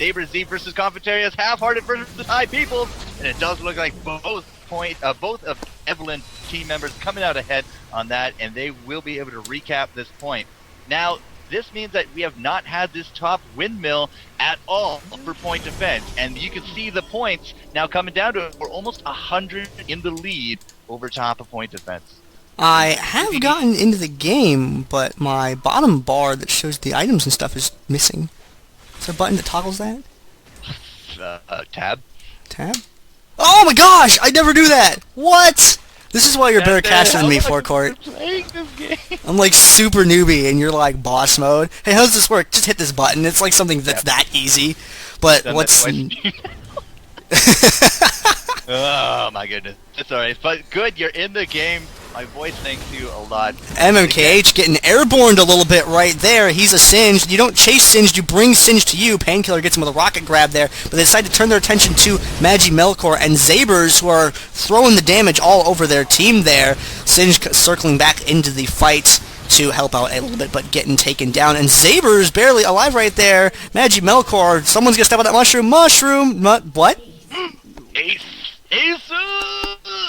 ZaberZ versus konfetarius, HaIfhearted versus Hipeoples, and it does look like both of Evelynn team members coming out ahead on that, and they will be able to recap this point. Now, this means that we have not had this top windmill at all for point defense, and you can see the points now coming down to we're almost 100 in the lead over top of point defense. I have gotten into the game, but my bottom bar that shows the items and stuff is missing. Is there a button that toggles that? Tab. Tab? Oh my gosh! I never do that! What? This is why you're better cast than me, FourCourt. I'm like super newbie, and you're like boss mode. Hey, how does this work? Just hit this button. It's like something that's that easy. But what's... Oh my goodness. It's alright. But good, you're in the game. My voice thanks you a lot. MMKH getting airborned a little bit right there. He's a Singed. You don't chase Singed, you bring Singed to you. Painkillar gets him with a rocket grab there, but they decide to turn their attention to MagiMelkor and ZaberZ, who are throwing the damage all over their team there. Singed circling back into the fight to help out a little bit, but getting taken down. And ZaberZ barely alive right there. MagiMelkor, someone's gonna step on that mushroom. What? Ace!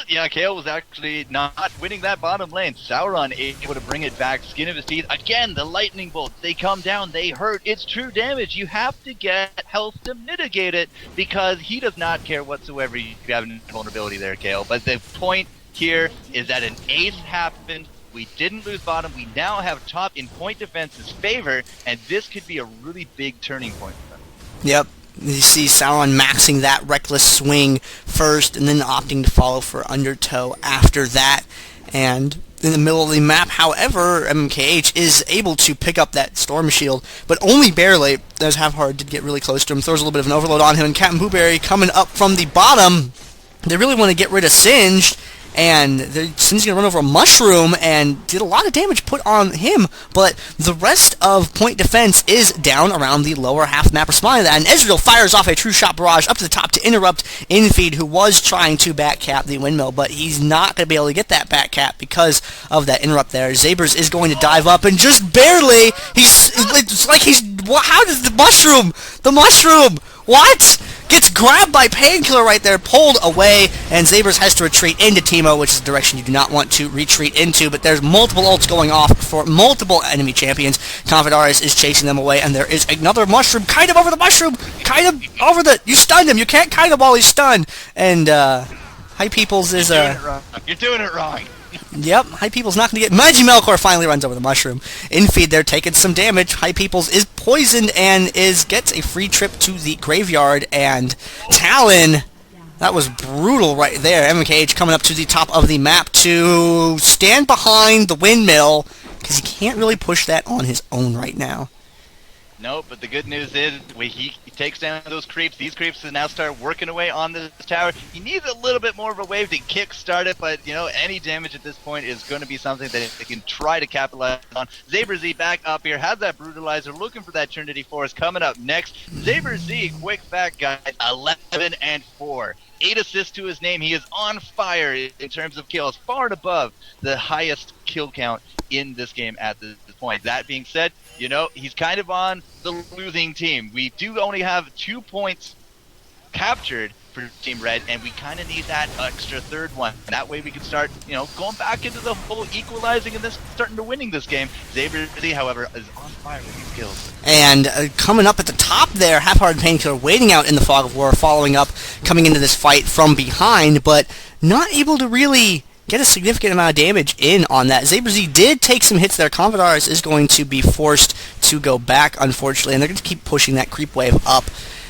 Yeah, Kayle was actually not winning that bottom lane. Sauron able to bring it back, skin of his teeth. Again, the lightning bolts, they come down, they hurt. It's true damage. You have to get health to mitigate it because he does not care whatsoever. You have vulnerability there, Kayle. But the point here is that an ace happened. We didn't lose bottom. We now have top in point defense's favor, and this could be a really big turning point for them. Yep. You see Sauron maxing that reckless swing first, and then opting to follow for undertow after that. And in the middle of the map, however, MMKH is able to pick up that Storm Shield, but only barely, as HaIfhearted did get really close to him, throws a little bit of an overload on him, and CaptnBuwberry coming up from the bottom. They really want to get rid of Singed, and Singed's going to run over a mushroom and did a lot of damage put on him, but the rest of point defense is down around the lower half map responding to that, and Ezreal fires off a true shot barrage up to the top to interrupt inFe, who was trying to backcap the windmill, but he's not going to be able to get that backcap because of that interrupt there. ZaberZ is going to dive up, and just barely, it's like how does the mushroom, what? Gets grabbed by Painkillar right there, pulled away, and ZaberZ has to retreat into Teemo, which is a direction you do not want to retreat into, but there's multiple ults going off for multiple enemy champions. Konfetarius is chasing them away, and there is another mushroom, kind of over the mushroom, you stunned him, you can't kind of while he's stunned, and, Hipeoples is, You're doing it wrong. Yep, Hipeoples not going to get... MagiMelkor finally runs over the mushroom. inFe, they're taking some damage. Hipeoples is poisoned and gets a free trip to the graveyard. And Talon, that was brutal right there. MMKH coming up to the top of the map to stand behind the windmill, because he can't really push that on his own right now. No, but the good news is he takes down those creeps. These creeps now start working away on this tower. He needs a little bit more of a wave to kickstart it, but you know, any damage at this point is going to be something that they can try to capitalize on. ZaberZ back up here, has that brutalizer, looking for that Trinity Force coming up next. ZaberZ, quick fact guide, 11 and 4. 8 assists to his name. He is on fire in terms of kills, far and above the highest kill count in this game at this point. That being said, you know, he's kind of on the losing team. We do only have 2 points captured for Team Red, and we kind of need that extra third one. That way we can start, you know, going back into the whole equalizing and this starting to winning this game. ZaberZ, however, is on fire with these kills. And coming up at the top there, HaIfhearted Painkillar waiting out in the fog of war, following up, coming into this fight from behind, but not able to really get a significant amount of damage in on that. ZaberZ did take some hits there. Konfetarius is going to be forced to go back, unfortunately, and they're going to keep pushing that creep wave up.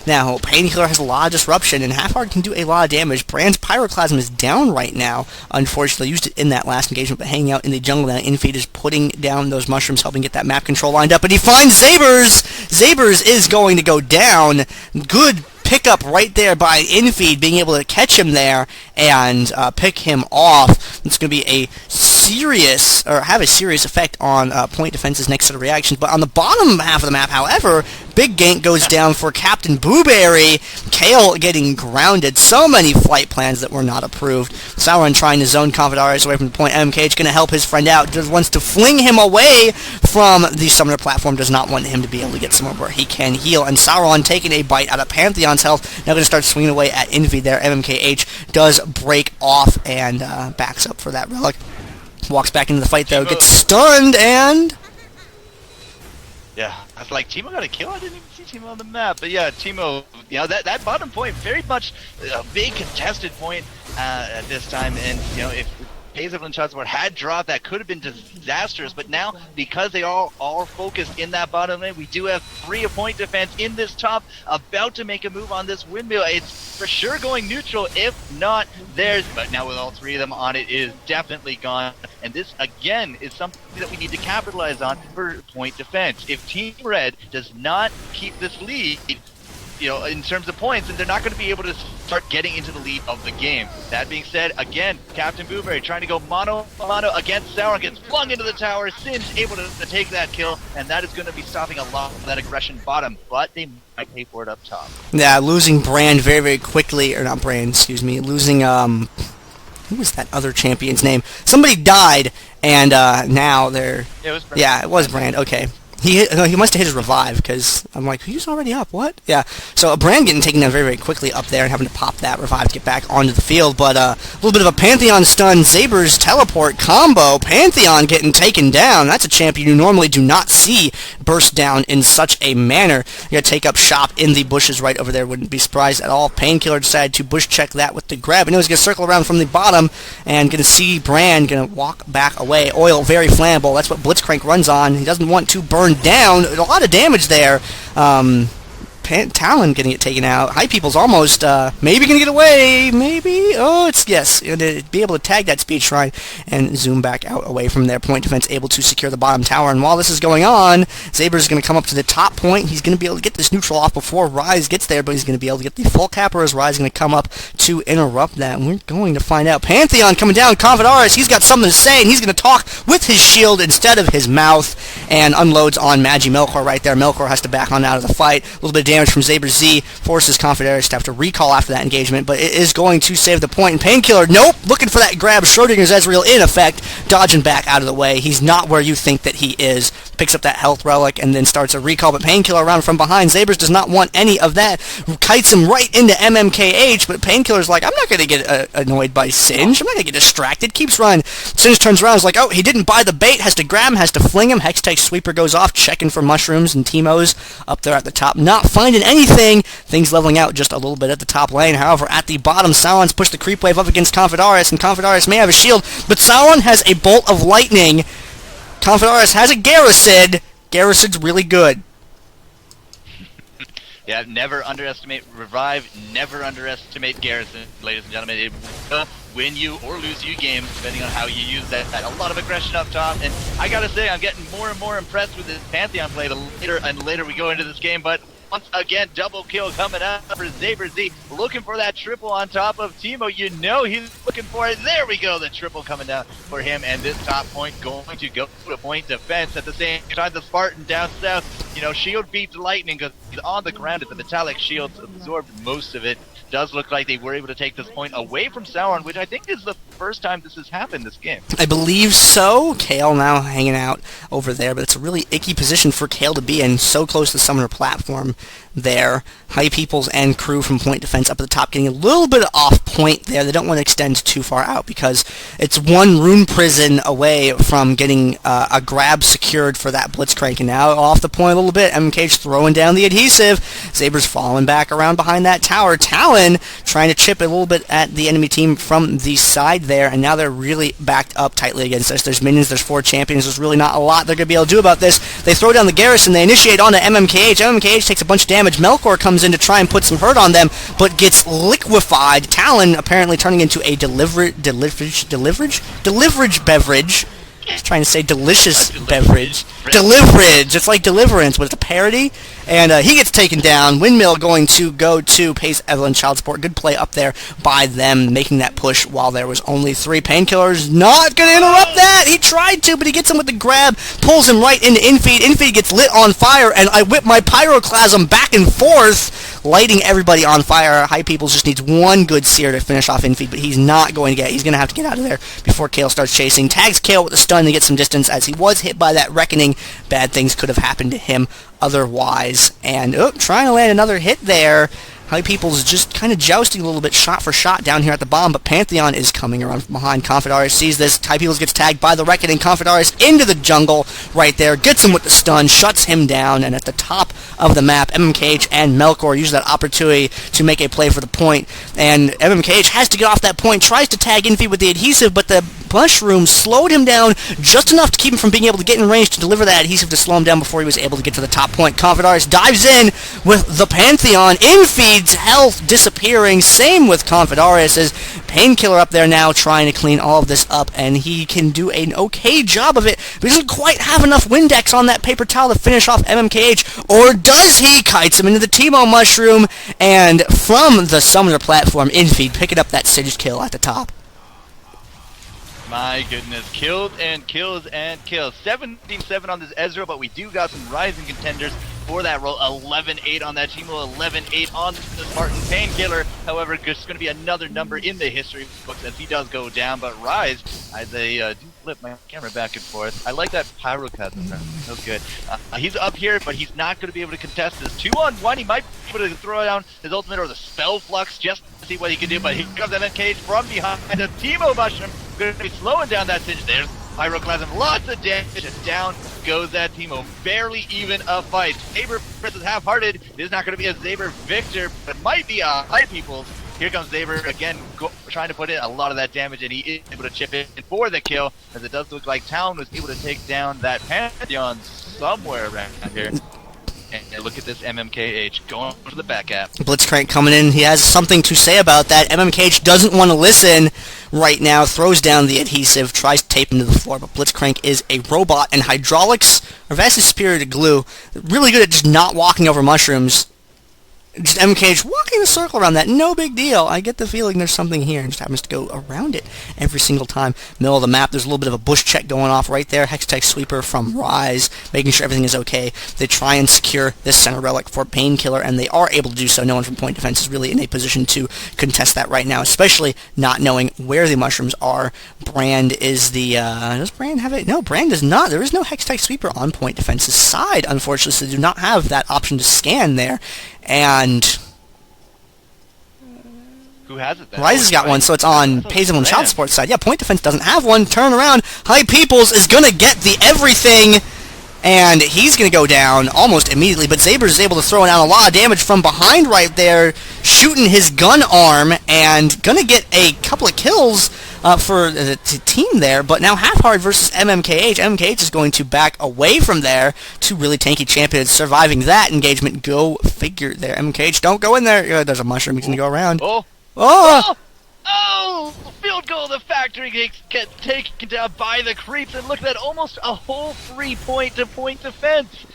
Now, Painkillar has a lot of disruption, and HaIfhearted can do a lot of damage. Brand's Pyroclasm is down right now, unfortunately. Used it in that last engagement, but hanging out in the jungle now. inFe is putting down those mushrooms, helping get that map control lined up, and he finds ZaberZ! ZaberZ is going to go down. Good pickup right there by inFe, being able to catch him there and pick him off. It's going to be a serious effect on point defense's next set of reactions. But on the bottom half of the map, however, big gank goes down for CaptnBuwberry. Kayle getting grounded. So many flight plans that were not approved. Sauron trying to zone konfetarius away from the point. MMKH going to help his friend out. Just wants to fling him away from the summoner platform. Does not want him to be able to get somewhere where he can heal. And Sauron taking a bite out of Pantheon's health. Now going to start swinging away at inFe there. MMKH does break off and backs up for that relic. Walks back into the fight though. Gets stunned and... Yeah, I was like, Teemo got a kill? I didn't even see Teemo on the map. But yeah, Teemo, you know, that bottom point, very much a big contested point at this time. And, you know, if Evelynn shots had dropped, that could have been disastrous. But now, because they all are focused in that bottom lane, we do have 3 point defense in this top, about to make a move on this windmill. It's for sure going neutral, if not theirs. But now with all 3 of them on it, it is definitely gone. And this, again, is something that we need to capitalize on for point defense. If Team Red does not keep this lead, you know, in terms of points, and they're not going to be able to start getting into the lead of the game. That being said, again, CaptnBuwberry trying to go mano against Sauron, gets flung into the tower. Singe able to take that kill, and that is going to be stopping a lot of that aggression bottom, but they might pay for it up top. Yeah, losing Brand very, very quickly, or not Brand, excuse me, losing, who was that other champion's name? Somebody died, and now they're... Yeah, it was Brand. Yeah, it was Brand, okay. He must have hit his revive, because I'm like, he's already up, what? Yeah, so Brand getting taken down very, very quickly up there and having to pop that revive to get back onto the field, but a little bit of a Pantheon stun, ZaberZ teleport combo, Pantheon getting taken down. That's a champion you normally do not see burst down in such a manner. You're going to take up shop in the bushes right over there, wouldn't be surprised at all. Painkillar decided to bush check that with the grab, and he was going to circle around from the bottom and going to see Brand going to walk back away. Oil, very flammable, that's what Blitzcrank runs on. He doesn't want to burn down. A lot of damage there. Talon getting it taken out. hipeoples almost maybe gonna get away. Maybe. Oh, it's yes. To be able to tag that speed shrine and zoom back out away from their point defense, able to secure the bottom tower. And while this is going on, ZaberZ is gonna come up to the top point. He's gonna be able to get this neutral off before Ryze gets there, but he's gonna be able to get the full capper as Ryze is gonna come up to interrupt that. And we're going to find out. Pantheon coming down. konfetarius, he's got something to say, and he's gonna talk with his shield instead of his mouth, and unloads on MagiMelkor right there. Melkor has to back on out of the fight. A little bit of damage from ZaberZ, forces konfetarius to have to recall after that engagement, but it is going to save the point. And Painkillar, nope, looking for that grab. Schrodinger's Ezreal in effect, dodging back out of the way. He's not where you think that he is. Picks up that health relic and then starts a recall, but Painkillar around from behind. ZaberZ does not want any of that. Kites him right into MMKH, but Painkillar's like, I'm not going to get annoyed by Singe. I'm not going to get distracted. Keeps running. Singe turns around, is like, oh, he didn't buy the bait. Has to grab him, has to fling him. Hextech Sweeper goes off, checking for mushrooms and Teemos up there at the top. Not finding anything. Things leveling out just a little bit at the top lane. However, at the bottom, Sauron's pushed the creep wave up against konfetarius, and konfetarius may have a shield, but Sauron has a bolt of lightning. konfetarius has a Garrison. Garrison's really good. Yeah, never underestimate Revive, never underestimate Garrison, ladies and gentlemen. It will win you or lose you games, depending on how you use that. A lot of aggression up top, and I gotta say, I'm getting more and more impressed with this Pantheon play the later we go into this game, but once again, double kill coming out for ZaberZ, looking for that triple on top of Teemo. You know he's looking for it. There we go, the triple coming down for him, and this top point going to go to point defense. At the same time, the Spartan down south, you know, shield beats lightning because he's on the ground, and the metallic shields absorbed most of it. Does look like they were able to take this point away from Sauron, which I think is the first time this has happened this game. I believe so. Kayle now hanging out over there, but it's a really icky position for Kayle to be in, so close to the summoner platform there. hipeoples and crew from point defense up at the top getting a little bit off point there. They don't want to extend too far out because it's one rune prison away from getting a grab secured for that Blitzcrank. And now off the point a little bit, MMKH throwing down the adhesive. ZaberZ falling back around behind that tower. Talon trying to chip a little bit at the enemy team from the side there, and now they're really backed up tightly against us. There's minions, there's 4 champions, there's really not a lot they're going to be able to do about this. They throw down the Garrison, they initiate onto MMKH. MMKH takes a bunch of damage. Melkor comes in to try and put some hurt on them, but gets liquefied. Talon apparently turning into a deliverage beverage. I was trying to say delicious beverage. Deliverage. It's like Deliverance, but it's a parody. And he gets taken down. Windmill going to go to Pace Evelynn Child Support. Good play up there by them, making that push while there was only 3. Painkillar's not going to interrupt that. He tried to, but he gets him with the grab, pulls him right into inFe. inFe gets lit on fire, and I whip my pyroclasm back and forth, lighting everybody on fire. hipeoples just needs one good seer to finish off inFe, but he's not going to get it. He's going to have to get out of there before Kayle starts chasing. Tags Kayle with a stun to get some distance as he was hit by that Reckoning. Bad things could have happened to him otherwise. And trying to land another hit there. hipeoples just kind of jousting a little bit shot for shot down here at the bottom, but Pantheon is coming around from behind. konfetarius sees this. hipeoples gets tagged by the Reckoning. konfetarius into the jungle right there, gets him with the stun, shuts him down, and at the top of the map, MMKH and Melkor use that opportunity to make a play for the point, and MMKH has to get off that point, tries to tag inFe with the adhesive, but the mushroom slowed him down just enough to keep him from being able to get in range to deliver that adhesive to slow him down before he was able to get to the top point. konfetarius dives in with the Pantheon. inFe's health disappearing. Same with konfetarius as Painkillar up there now trying to clean all of this up, and he can do an okay job of it, but he doesn't quite have enough Windex on that paper towel to finish off MMKH, or does he? Kites him into the Teemo mushroom, and from the summoner platform, inFe picking up that staged kill at the top. My goodness, kills and kills and kills. 17-7 on this Ezreal, but we do got some rising contenders for that role. 11-8 on that Teemo, 11-8 on the Spartan. Painkillar, however, just going to be another number in the history books as he does go down. But Ryze, they do flip my camera back and forth. I like that pyroclasm. That was good. He's up here, but he's not going to be able to contest this. 2-on-1, he might be able to throw down his ultimate or the spell flux just to see what he can do. But here comes MMKH from behind. The Teemo mushroom going to be slowing down that Singe. There's pyroclasm, lots of damage, and down goes that Teemo. Barely even a fight. Zaber versus HaIfhearted. This is not going to be a Zaber victor, but it might be a hipeoples. Here comes Zaber again, trying to put in a lot of that damage, and he is able to chip in for the kill, as it does look like Talon was able to take down that Pantheon somewhere around here. And look at this MMKH going to the back app. Blitzcrank coming in. He has something to say about that. MMKH doesn't want to listen right now. Throws down the adhesive. Tries to tape him to the floor. But Blitzcrank is a robot. And hydraulics are vastly superior to glue. Really good at just not walking over mushrooms. Just MMKH walking a circle around that. No big deal. I get the feeling there's something here and just happens to go around it every single time. Middle of the map, there's a little bit of a bush check going off right there. Hextech sweeper from Ryze, making sure everything is okay. They try and secure this center relic for Painkillar, and they are able to do so. No one from point defense is really in a position to contest that right now, especially not knowing where the mushrooms are. Brand is the... does Brand have it? No, Brand does not. There is no Hextech sweeper on point defense's side, unfortunately, so they do not have that option to scan there. And who has it then? Ryze has got one, so it's on Painkillar and Child Support side. Yeah, point defense doesn't have one. Turn around. hipeoples is going to get the everything, and he's going to go down almost immediately. But ZaberZ is able to throw down a lot of damage from behind right there, shooting his gun arm, and going to get a couple of kills for the team there. But now HaIfhearted versus MMKH. MMKH is going to back away from there. Two really tanky champions surviving that engagement. Go figure there. MMKH, don't go in there. There's a mushroom. He's going to go around. Oh! Field goal. The factory gets taken down by the creeps, and look at that, almost a whole 3-point to point defense.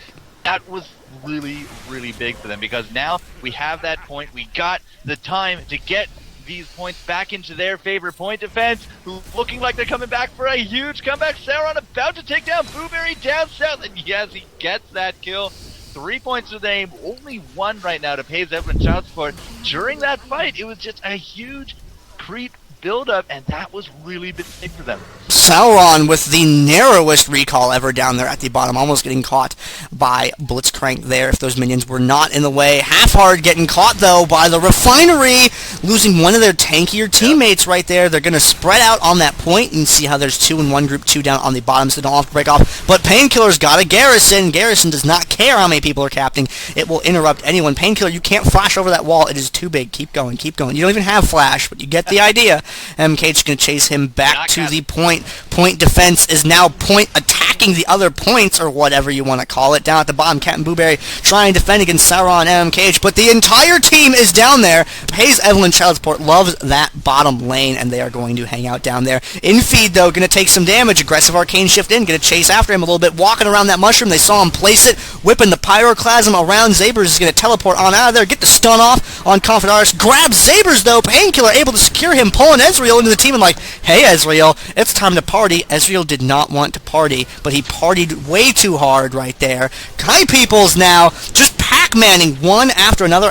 That was really, really big for them, because now we have that point. We got the time to get these points back into their favor. Point defense looking like they're coming back for a huge comeback. Sauron about to take down Blueberry down south, and yes, he gets that kill. 3 points to the name, only one right now to pay Evelynn Child Support. During that fight, it was just a huge creep build-up, and that was really big for them. Sauron with the narrowest recall ever down there at the bottom, almost getting caught by Blitzcrank there if those minions were not in the way. HaIfhearted getting caught, though, by the Refinery, losing one of their tankier teammates right there. They're going to spread out on that point and see how there's 2 in one group, 2 down on the bottom, so they don't have to break off. But Painkillar's got a Garrison. Garrison does not care how many people are capting. It will interrupt anyone. Painkillar, you can't flash over that wall. It is too big. Keep going, keep going. You don't even have flash, but you get the idea. MKH is going to chase him back to the point. Point defense is now point attacking the other points, or whatever you want to call it. Down at the bottom, CaptnBuwberry trying to defend against Sauron and MMKH, but the entire team is down there. Pays Evelynn Child Support loves that bottom lane, and they are going to hang out down there. inFe, though, going to take some damage. Aggressive Arcane Shift in, going to chase after him a little bit, walking around that mushroom. They saw him place it, whipping the Pyroclasm around. ZaberZ is going to teleport on out of there, get the stun off on konfetarius. Grabs ZaberZ, though. Painkillar able to secure him, pulling Ezreal into the team and like, hey, Ezreal, it's time to party. Ezreal did not want to party, but he partied way too hard right there. hipeoples now just Pac-Manning one after another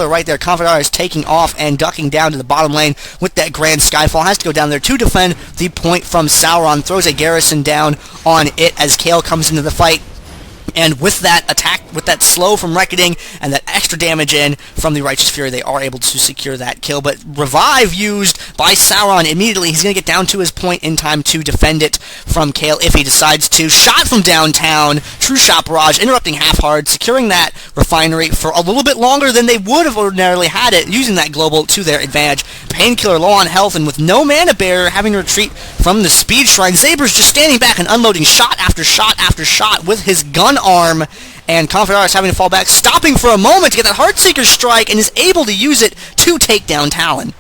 right there. konfetarius taking off and ducking down to the bottom lane with that Grand Skyfall. Has to go down there to defend the point from Sauron. Throws a Garrison down on it as Kayle comes into the fight. And with that attack, with that slow from Reckoning and that extra damage in from the Righteous Fury, they are able to secure that kill. But Revive used by Sauron immediately. He's going to get down to his point in time to defend it from Kayle if he decides to. Shot from downtown. True Shot Barrage, interrupting HaIfhearted, securing that refinery for a little bit longer than they would have ordinarily had it, using that global to their advantage. Painkillar low on health and with no mana barrier, having to retreat from the Speed Shrine. ZaberZ just standing back and unloading shot after shot after shot with his gun arm, and konfetarius having to fall back, stopping for a moment to get that Heartseeker strike, and is able to use it to take down Talon.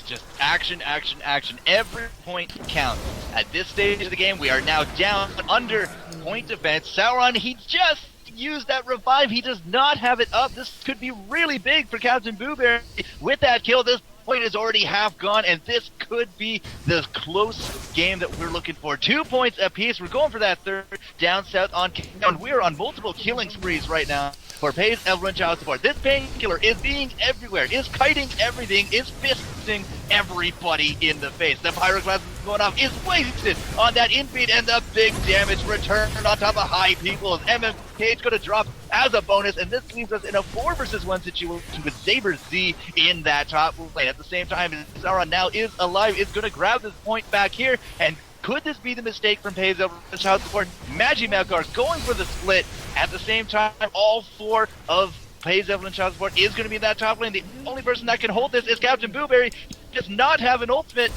Just action, action, action. Every point counts. At this stage of the game, we are now down under point defense. Sauron, he just used that revive. He does not have it up. This could be really big for CaptnBuwberry. With that kill, this point is already half gone, and this could be the close game that we're looking for. 2 points apiece. We're going for that third down south on Pantheon. We're on multiple killing sprees right now for Pays, Evelynn, Child Support. This Painkillar is being everywhere, is kiting everything, is fisting everybody in the face. The Pyroclasm going off is wasted on that infeed, and the big damage return on top of hipeoples. MMKH going to drop as a bonus, and this leaves us in a 4 versus 1 situation with ZaberZ in that top lane. At the same time, Sauron now is alive, is going to grab this point back here, and could this be the mistake from Pays over Child Support? MagiMelkor going for the split. At the same time, all 4 of Pays, Evelynn, Child Support is going to be in that top lane. The only person that can hold this is CaptnBuwberry. He does not have an ultimate.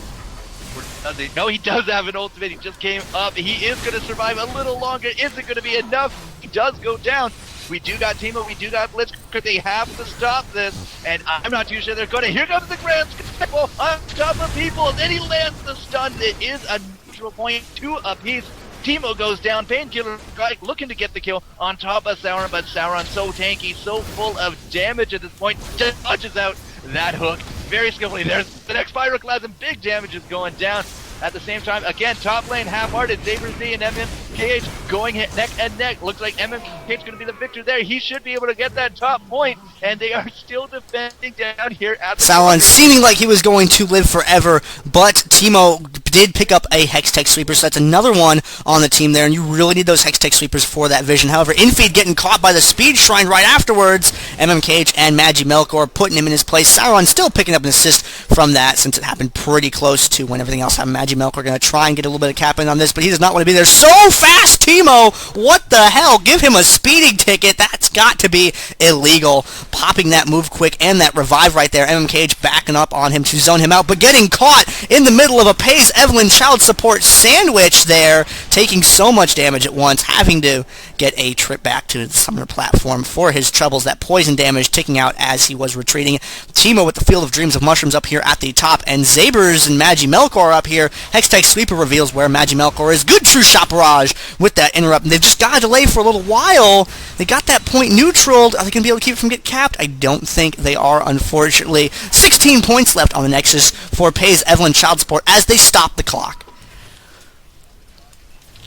Or does he? No, he does have an ultimate. He just came up. He is going to survive a little longer. Is it going to be enough? He does go down. We do got Teemo, we do got Blitzcrank. They have to stop this, and I'm not too sure they're going to. Here comes the Grand Skyfall on top of people, and then he lands the stun. It is a neutral point, 2 apiece. Teemo goes down. Painkillar looking to get the kill on top of Sauron, but Sauron so tanky, so full of damage at this point, just dodges out that hook very skillfully. There's the next Pyroclasm. Big damage is going down. At the same time, again, top lane, HaIfhearted, ZaberZ and MMKH going neck and neck. Looks like MMKH is going to be the victor there. He should be able to get that top point, and they are still defending down here at the Sauron seeming like he was going to live forever, but Teemo did pick up a Hextech Sweeper, so that's another one on the team there, and you really need those Hextech Sweepers for that vision. However, inFe getting caught by the Speed Shrine right afterwards. MMKH and MagiMelkor putting him in his place. Sauron still picking up an assist from that, since it happened pretty close to when everything else happened. MagiMelkor going to try and get a little bit of cap in on this, but he does not want to be there. So fast, Teemo! What the hell? Give him a speeding ticket. That's got to be illegal. Popping that move quick and that revive right there. MMKH backing up on him to zone him out, but getting caught in the middle of a Pays, Evelynn, Child Support sandwich there, taking so much damage at once, having to get a trip back to the summoner platform for his troubles. That poison damage ticking out as he was retreating. Teemo with the Field of Dreams of Mushrooms up here at the top, and ZaberZ and MagiMelkor up here. Hextech Sweeper reveals where MagiMelkor is. Good True Shot Barrage with that interrupt. And they've just got to delay for a little while. They got that point neutraled. Are they going to be able to keep it from getting capped? I don't think they are, unfortunately. 16 points left on the Nexus for Pays, Evelynn, Child Support as they stop the clock.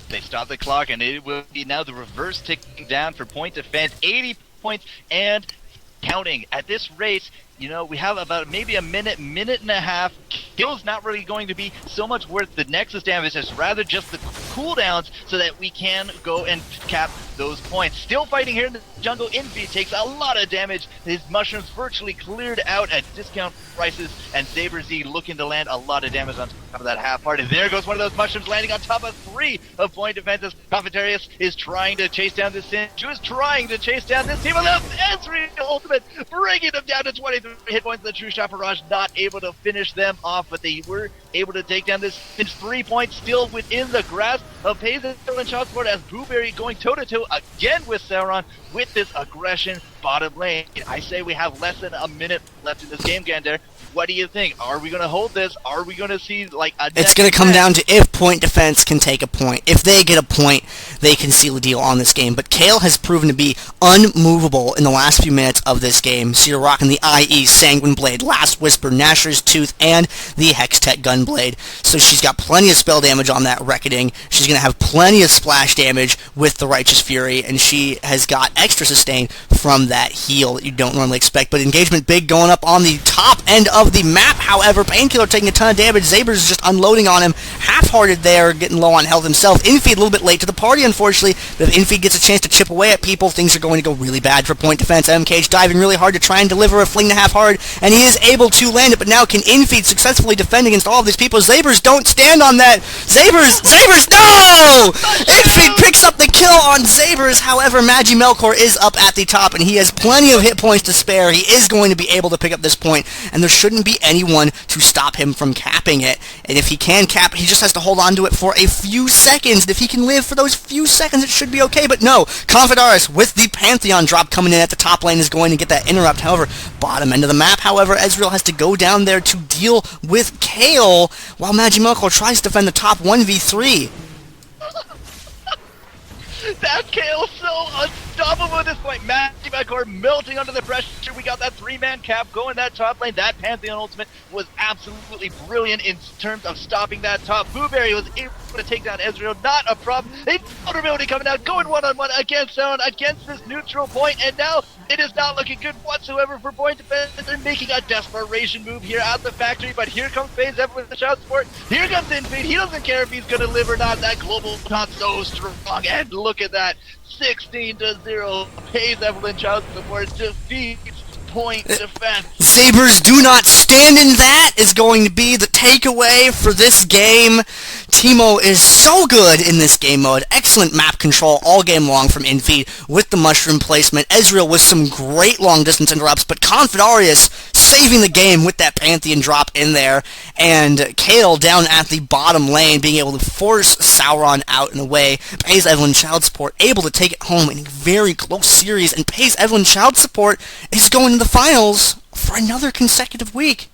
They stop the clock, and it will be now the reverse ticking down for point defense. 80 points and counting. At this rate, you know, we have about maybe a minute and a half. Kill's not really going to be so much worth the Nexus damage, it's rather just the cooldowns so that we can go and cap those points. Still fighting here in the jungle. inFe takes a lot of damage. His mushrooms virtually cleared out at discount prices, and ZaberZ looking to land a lot of damage on top of that HaIfhearted. There goes one of those mushrooms landing on top of 3 of point defenses. konfetarius is trying to chase down this Sin. She was trying to chase down this team of them. Ezreal ultimate, bringing them down to 23 hit points. The True Shot Barrage not able to finish them off, but they were able to take down this Sin's 3 points still within the grasp of Pays and Child Support as Blueberry going toe-to-toe again with Sauron with this aggression bottom lane. I say we have less than a minute left in this game, Gandair. What do you think? Are we going to hold this? Are we going to see like a... It's going to come down to if Point Defense can take a point. If they get a point, they can seal a deal on this game. But Kayle has proven to be unmovable in the last few minutes of this game. See her rocking the IE, Sanguine Blade, Last Whisper, Nashor's Tooth, and the Hextech Gunblade. So she's got plenty of spell damage on that Reckoning. She's going to have plenty of splash damage with the Righteous Fury, and she has got extra sustain from that heal that you don't normally expect. But engagement big going up on the top end of the map. However, Painkillar taking a ton of damage. ZaberZ is just unloading on him. HaIfhearted there, getting low on health himself. inFe a little bit late to the party, unfortunately. But if inFe gets a chance to chip away at people, things are going to go really bad for Point Defense. MMKH diving really hard to try and deliver a fling to HaIfhearted, and he is able to land it. But now can inFe successfully defend against all of these people? ZaberZ don't stand on that. ZaberZ, no! inFe picks up the kill on ZaberZ. However, MagiMelkor is up at the top, and he has plenty of hit points to spare. He is going to be able to pick up this point, and there shouldn't be anyone to stop him from capping it. And if he can cap it, he just has to hold on to it for a few seconds. And if he can live for those few seconds, it should be okay. But no, konfetarius with the Pantheon drop coming in at the top lane is going to get that interrupt. However, bottom end of the map, however, Ezreal has to go down there to deal with Kayle, while MagiMelkor tries to defend the top 1v3. That Kayle so unstoppable at this point. MagiMelkor melting under the pressure. We got that 3-man cap going that top lane. That Pantheon ultimate was absolutely brilliant in terms of stopping that top. Blueberry was able to take down Ezreal. Not a problem. A vulnerability coming out, going one-on-one against Sauron, against this neutral point, and now it is not looking good whatsoever for Point Defense. They're making a desperation move here at the factory, but here comes FaZe Evelynn with the Child Support. Here comes inFe. He doesn't care if he's going to live or not. That global not so strong, and look at that. 16-0. FaZe Evelynn Child Support defeats Point Defense. ZaberZ do not stand in that is going to be the takeaway for this game. Teemo is so good in this game mode. Excellent map control all game long from inFe with the mushroom placement. Ezreal with some great long distance interrupts, but konfetarius saving the game with that Pantheon drop in there. And Kayle down at the bottom lane being able to force Sauron out and away. FaZe Evelynn Child Support able to take it home in a very close series, and FaZe Evelynn Child Support is going to the finals for another consecutive week.